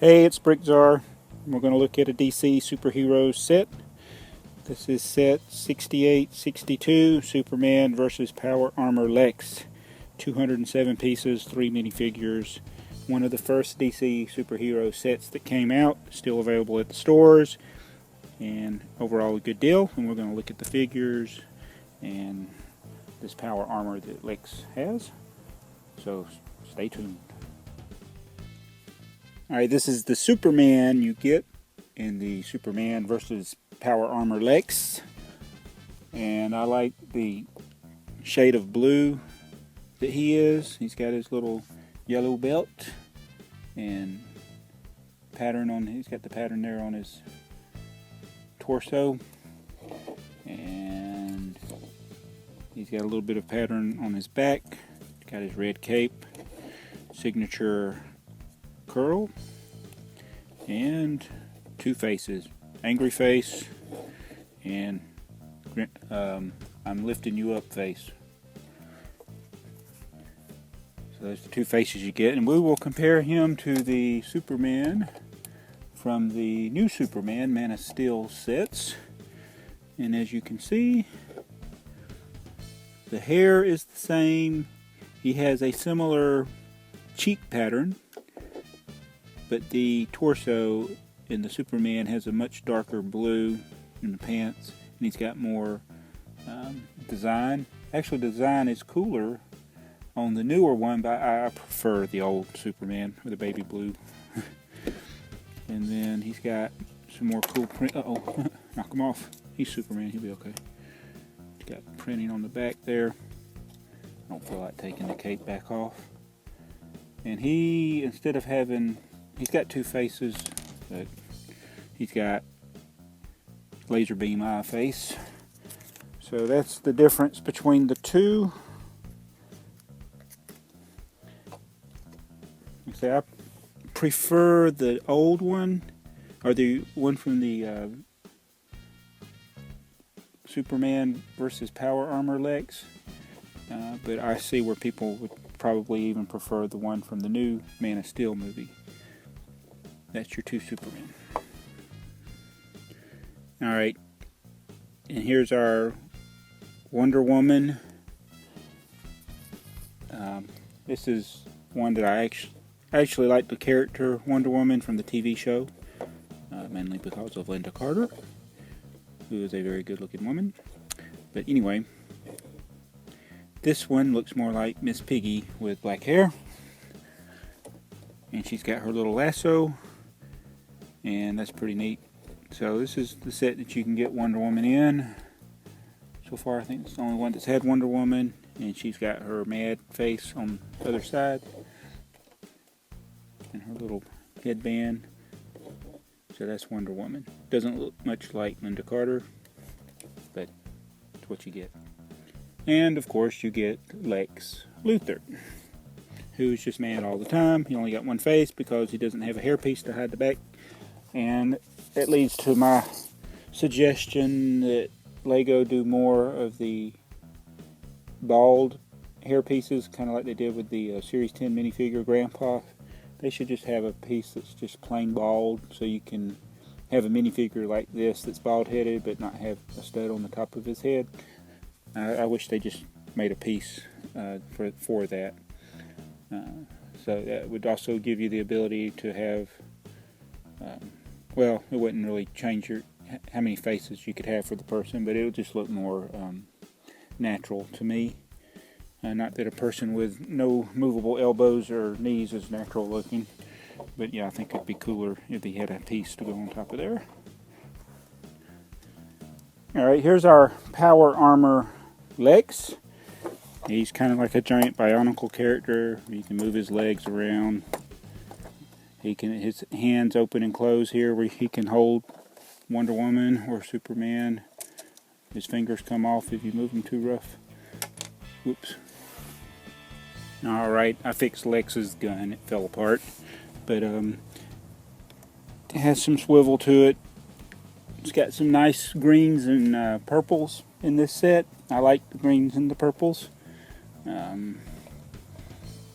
Hey, it's Bricktsar. We're going to look at a DC Superheroes set. This is set 6862, Superman versus Power Armor Lex. 207 pieces, 3 minifigures. One of the first DC Superhero sets that came out, still available at the stores. And overall a good deal. And we're going to look at the figures and this power armor that Lex has. So stay tuned. Alright, this is the Superman you get in the Superman versus Power Armor Lex. And I like the shade of blue that he is. He's got his little yellow belt and pattern on, he's got the pattern there on his torso. And he's got a little bit of pattern on his back. He's got his red cape, signature curl, and two faces, angry face and I'm lifting you up face. So those are the two faces you get, and we will compare him to the Superman from the new Superman Man of Steel sets. And as you can see, the hair is the same. He has a similar cheek pattern, but the torso in the Superman has a much darker blue in the pants, and he's got more design. Actually, the design is cooler on the newer one, but I prefer the old Superman with the baby blue. And then he's got some more cool print. Uh-oh, knock him off. He's Superman, he'll be okay. He's got printing on the back there. I don't feel like taking the cape back off. And he, instead of having, he's got two faces, but he's got laser beam eye face. So that's the difference between the two. I prefer the old one, or the one from the Superman versus Power Armor Lex. But I see where people would probably even prefer the one from the new Man of Steel movie. That's your two Supermen. Alright, and here's our Wonder Woman. This is one that I actually like the character Wonder Woman from the TV show, mainly because of Linda Carter, who is a very good looking woman. But anyway, this one looks more like Miss Piggy with black hair, and she's got her little lasso, and that's pretty neat. So this is the set that you can get Wonder Woman in. So far I think it's the only one that's had Wonder Woman, and she's got her mad face on the other side and her little headband. So that's Wonder Woman. Doesn't look much like Linda Carter, but it's what you get. And of course you get Lex Luthor, who's just mad all the time. He only got one face because he doesn't have a hairpiece to hide the back. And that leads to my suggestion that Lego do more of the bald hairpieces, kind of like they did with the Series 10 minifigure Grandpa. They should just have a piece that's just plain bald, so you can have a minifigure like this that's bald-headed but not have a stud on the top of his head. I wish they just made a piece for that. So that would also give you the ability to have, well, it wouldn't really change how many faces you could have for the person, but it would just look more natural to me. Not that a person with no movable elbows or knees is natural looking, but yeah, I think it'd be cooler if he had a piece to go on top of there. Alright, here's our Power Armor Lex. He's kind of like a giant bionicle character. You can move his legs around. His hands open and close here where he can hold Wonder Woman or Superman. His fingers come off if you move them too rough. Whoops. Alright, I fixed Lex's gun. It fell apart. But it has some swivel to it. It's got some nice greens and purples in this set. I like the greens and the purples. And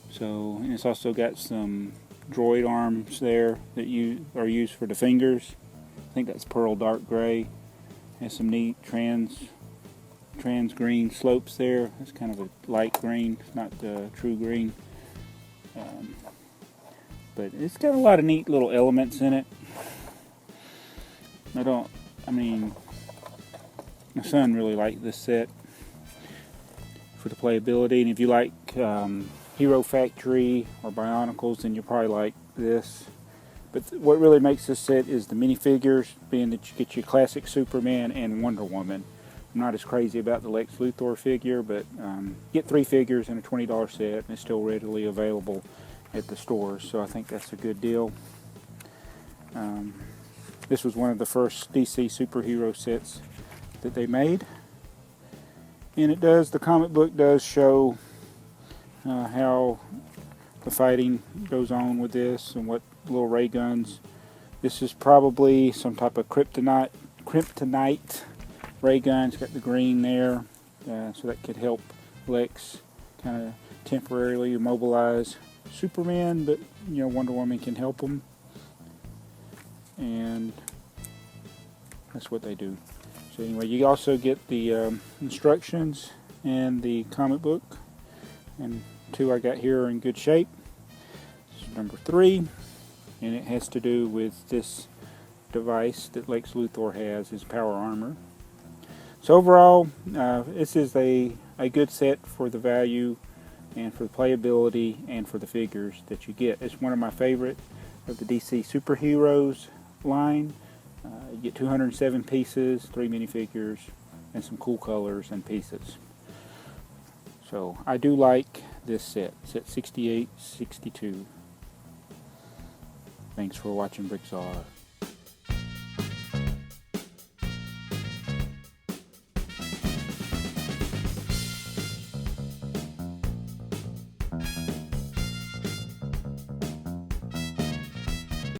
it's also got some droid arms there that are used for the fingers. I think that's pearl dark gray. Has some neat trans green slopes there. It's kind of a light green, it's not true green. But it's got a lot of neat little elements in it. My son really liked this set for the playability, and if you like Hero Factory or Bionicles, then you'll probably like this. But what really makes this set is the minifigures, being that you get your classic Superman and Wonder Woman. I'm not as crazy about the Lex Luthor figure, but get 3 figures in a $20 set, and it's still readily available at the stores, so I think that's a good deal. This was one of the first DC superhero sets that they made, and the comic book does show how the fighting goes on with this and what little ray guns. This is probably some type of kryptonite ray gun. It's got the green there, so that could help Lex kind of temporarily immobilize Superman, but Wonder Woman can help him, and that's what they do. So anyway, you also get the instructions and the comic book, and 2 I got here are in good shape. This is number 3, and it has to do with this device that Lex Luthor has, his Power Armor. So overall, this is a good set for the value and for the playability and for the figures that you get. It's one of my favorite of the DC Superheroes line. You get 207 pieces, 3 minifigures, and some cool colors and pieces. So I do like this set 6862. Thanks for watching Bricktsar.